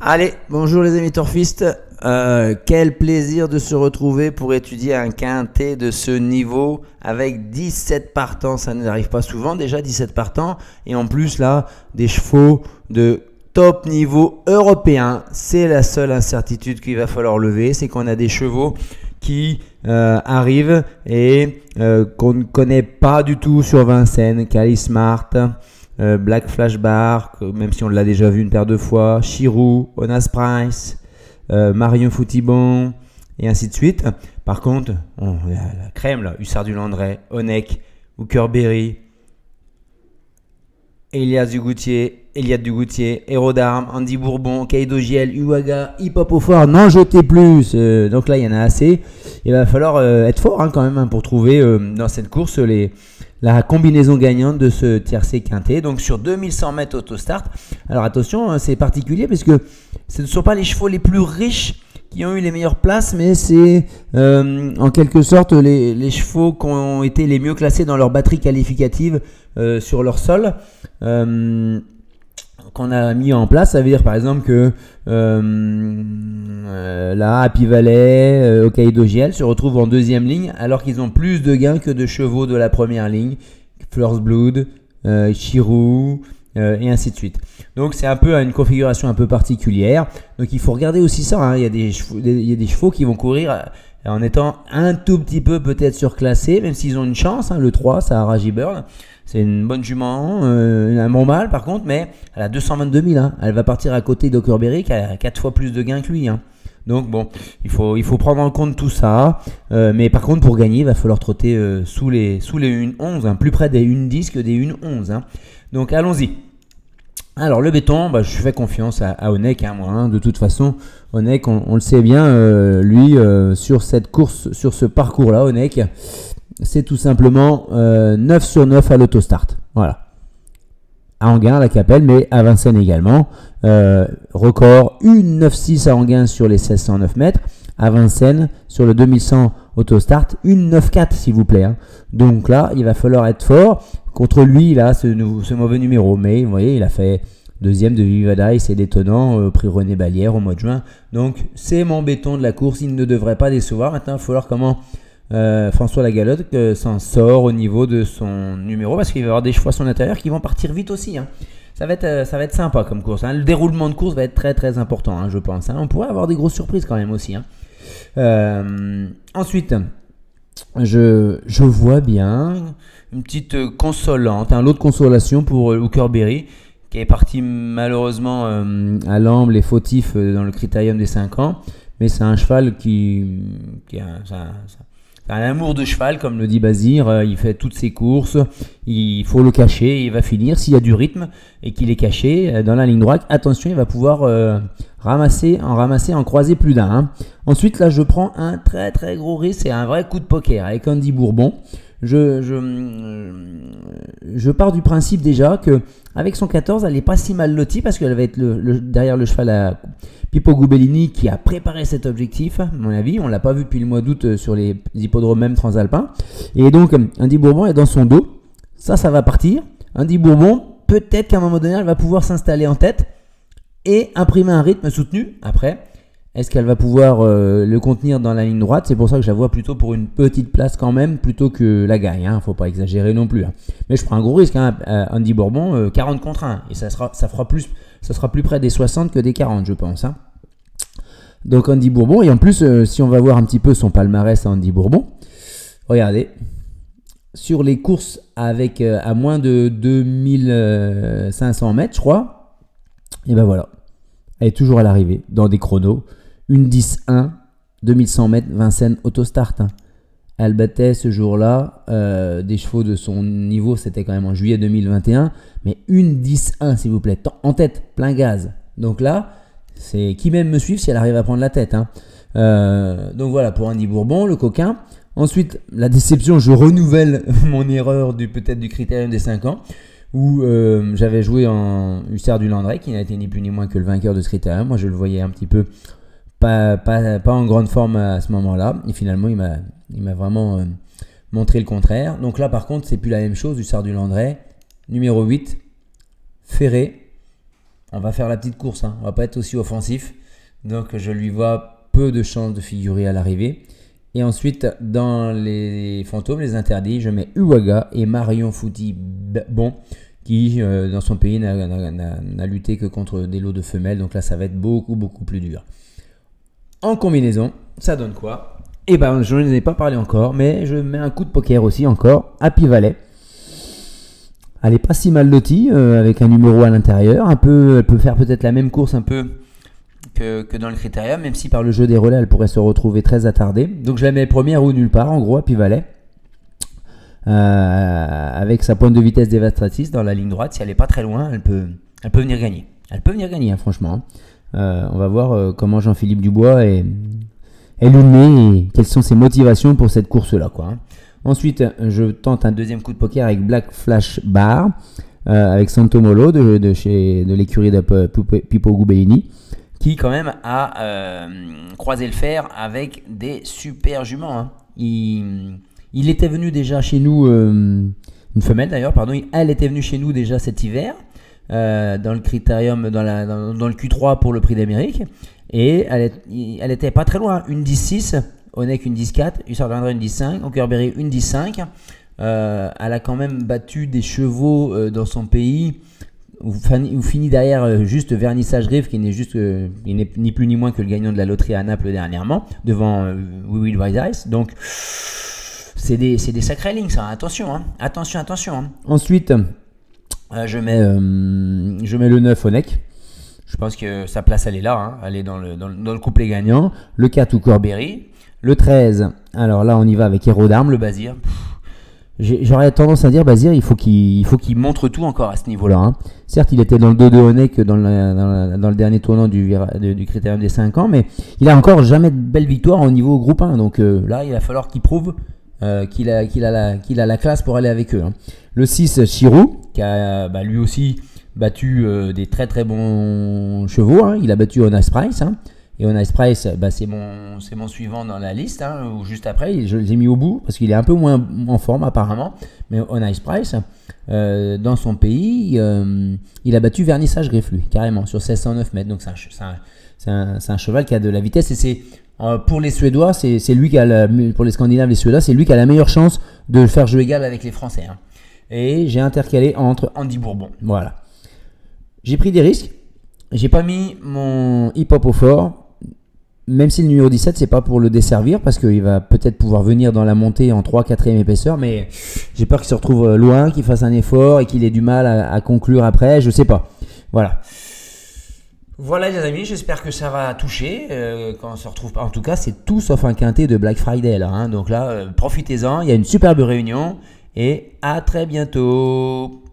Allez, bonjour les amis turfistes. Quel plaisir de se retrouver pour étudier un quintet de ce niveau avec 17 partants. Ça ne nous arrive pas souvent, déjà 17 partants. Et en plus là, des chevaux de top niveau européen. C'est la seule incertitude qu'il va falloir lever, c'est qu'on a des chevaux qui arrivent et qu'on ne connaît pas du tout sur Vincennes. Cali Smart, Black Flash Bar, même si on l'a déjà vu une paire de fois, Chirou, Onas Price, Marion Foutibon, et ainsi de suite. Par contre, la crème, là, Hussard du Landré, Onek, Hookerberry, Eliade Dugoutier, Héros d'Armes, Andy Bourbon, Kaido Giel, Uwaga, Hip Hop au fort, n'en jetez plus. Donc là, il y en a assez. Il va falloir être fort quand même pour trouver dans cette course la combinaison gagnante de ce tiercé quintet. Donc sur 2100 mètres autostart. Alors attention, c'est particulier parce que ce ne sont pas les chevaux les plus riches qui ont eu les meilleures places, mais c'est en quelque sorte les chevaux qui ont été les mieux classés dans leur batterie qualificative sur leur sol. Qu'on a mis en place. Ça veut dire par exemple que là, Happy Valley, Hokkaido Giel se retrouvent en deuxième ligne alors qu'ils ont plus de gains que de chevaux de la première ligne. First Blood, Chirou, et ainsi de suite. Donc c'est un peu une configuration un peu particulière. Donc il faut regarder aussi ça, hein. Il y a des chevaux qui vont courir en étant un tout petit peu peut-être surclassés, même s'ils ont une chance, hein. Le 3, Sahara J-Bird, c'est une bonne jument, un bon mâle par contre, mais elle a 222 000, hein. Elle va partir à côté d'Hookerberry qui a 4 fois plus de gains que lui, hein. Donc bon, il faut prendre en compte tout ça, mais par contre pour gagner, il va falloir trotter sous les 1-11, hein, plus près des 1-10 que des 1-11, hein. Donc allons-y. Alors le béton, je fais confiance à Onek, hein, moi, hein. De toute façon, Onek, on le sait bien, lui, sur cette course, sur ce parcours-là, Onek, c'est tout simplement 9 sur 9 à l'autostart. Voilà. À Anguin, à la Capelle, mais à Vincennes également. Record 1,96 à Anguin sur les 1609 mètres. À Vincennes, sur le 2100 autostart, 1,94 s'il vous plaît, hein. Donc là, il va falloir être fort. Contre lui, il a ce mauvais numéro. Mais vous voyez, il a fait deuxième de Vivadaï, c'est détonnant, prix René Ballière au mois de juin. Donc c'est mon béton de la course. Il ne devrait pas décevoir. Maintenant, il va falloir comment François Lagalotte s'en sort au niveau de son numéro, parce qu'il va y avoir des chevaux à son intérieur qui vont partir vite aussi, hein. Ça va être sympa comme course, hein. Le déroulement de course va être très très important, hein, je pense, hein. On pourrait avoir des grosses surprises quand même aussi, hein. Ensuite, je vois bien une petite consolante, un lot de consolation pour Hookerberry, qui est parti malheureusement à l'amble et fautif dans le critérium des 5 ans. Mais c'est un cheval qui a un amour de cheval, comme le dit Bazir. Il fait toutes ses courses, il faut le cacher, il va finir. S'il y a du rythme et qu'il est caché dans la ligne droite, attention, il va pouvoir en croiser plus d'un, hein. Ensuite, là, je prends un très très gros risque et un vrai coup de poker avec Andy Bourbon. Je pars du principe déjà que avec son 14, elle n'est pas si mal lotie, parce qu'elle va être derrière le cheval à Pippo Gubellini qui a préparé cet objectif, à mon avis. On ne l'a pas vu depuis le mois d'août sur les hippodromes même transalpins. Et donc, Andy Bourbon est dans son dos. Ça va partir. Andy Bourbon, peut-être qu'à un moment donné, elle va pouvoir s'installer en tête et imprimer un rythme soutenu. Après, est-ce qu'elle va pouvoir le contenir dans la ligne droite? C'est pour ça que je la vois plutôt pour une petite place quand même, plutôt que la gagne, hein. Faut pas exagérer non plus, hein. Mais je prends un gros risque, hein. Andy Bourbon, 40 contre 1. Et ça sera plus près des 60 que des 40, je pense, hein. Donc Andy Bourbon, et en plus, si on va voir un petit peu son palmarès à Andy Bourbon, regardez, sur les courses avec à moins de 2500 mètres, je crois, et ben voilà, elle est toujours à l'arrivée dans des chronos. 1-10-1, 2100 mètres, Vincennes autostart, hein. Elle battait ce jour-là des chevaux de son niveau, c'était quand même en juillet 2021, mais 1-10-1 s'il vous plaît, en tête, plein gaz. Donc là, c'est qui même me suivre si elle arrive à prendre la tête, hein. Donc voilà pour Andy Bourbon, le coquin. Ensuite, la déception, je renouvelle mon erreur peut-être du critérium des 5 ans, où j'avais joué en Hussard du Landré, qui n'a été ni plus ni moins que le vainqueur de ce critérium. Moi, je le voyais un petit peu pas en grande forme à ce moment-là. Et finalement, il m'a vraiment montré le contraire. Donc là, par contre, c'est plus la même chose. Hussard du Landré, numéro 8, Ferré, on va faire la petite course, hein. On va pas être aussi offensif. Donc je lui vois peu de chances de figurer à l'arrivée. Et ensuite, dans les fantômes, les interdits, je mets Uwaga et Marion Fouti Bon, qui dans son pays n'a lutté que contre des lots de femelles. Donc là, ça va être beaucoup plus dur. En combinaison, ça donne quoi? Eh ben, je n'en ai pas parlé encore, mais je mets un coup de poker aussi encore. Happy Valley. Elle est pas si mal lotie, avec un numéro à l'intérieur. Elle peut faire peut-être la même course un peu que dans le critérium, même si par le jeu des relais, elle pourrait se retrouver très attardée. Donc je la mets première ou nulle part, en gros, Happy Valley. Avec sa pointe de vitesse dévastatrice dans la ligne droite, si elle n'est pas très loin, elle peut venir gagner. Elle peut venir gagner, hein, franchement. On va voir comment Jean-Philippe Dubois est luné et quelles sont ses motivations pour cette course-là, quoi, hein. Ensuite, je tente un deuxième coup de poker avec Black Flash Bar, avec Santo Molo de l'écurie de Pippo Gubellini, qui quand même a croisé le fer avec des super juments, hein. Il était venu déjà chez nous, une femelle d'ailleurs, pardon, elle était venue chez nous déjà cet hiver, dans le critérium, dans le Q3 pour le prix d'Amérique, et elle était pas très loin, une 10-6, Onek une 10-4, Hussard Landry une 10-5, Hockerberry une 10-5. Elle a quand même battu des chevaux dans son pays, où finit derrière juste Vernissage Riff, qui n'est ni plus ni moins que le gagnant de la loterie à Naples dernièrement, devant We Will Rise Ice. Donc c'est des sacrées lignes, ça. Attention, hein. Attention. Hein. Ensuite, je mets le 9 Onek. Je pense que sa place, elle est là, hein. Elle est dans le couplet gagnant. Le 4 Hockerberry. Le 13, alors là on y va avec Héros d'Armes, le Bazir. J'aurais tendance à dire Bazir, il faut qu'il montre tout encore à ce niveau-là, hein. Certes, il était dans le 2-2 Onek dans le dernier tournant du critérium des 5 ans, mais il a encore jamais de belle victoire au niveau groupe 1. Donc là, il va falloir qu'il prouve qu'il a la classe pour aller avec eux, hein. Le 6, Chirou, qui a lui aussi battu des très très bons chevaux, hein. Il a battu On Ice Price, hein. Et On Ice Price, c'est mon suivant dans la liste, hein, ou juste après, je l'ai mis au bout, parce qu'il est un peu moins en forme apparemment. Mais On Ice Price, dans son pays, il a battu Vernissage Griff, lui, carrément, sur 1609 mètres. Donc c'est un cheval qui a de la vitesse, et c'est pour les Suédois, c'est lui qui a pour les Scandinaves, les Suédois, c'est lui qui a la meilleure chance de faire jeu égal avec les Français, hein. Et j'ai intercalé entre Andy Bourbon. Voilà. J'ai pris des risques. J'ai pas mis mon hip-hop au fort. Même si le numéro 17, c'est pas pour le desservir, parce qu'il va peut-être pouvoir venir dans la montée en 3-4e épaisseur, mais j'ai peur qu'il se retrouve loin, qu'il fasse un effort et qu'il ait du mal à conclure après, je sais pas. Voilà. Voilà les amis, j'espère que ça va toucher quand on se retrouve. En tout cas, c'est tout sauf un quintet de Black Friday là, hein. Donc là, profitez-en, il y a une superbe réunion et à très bientôt.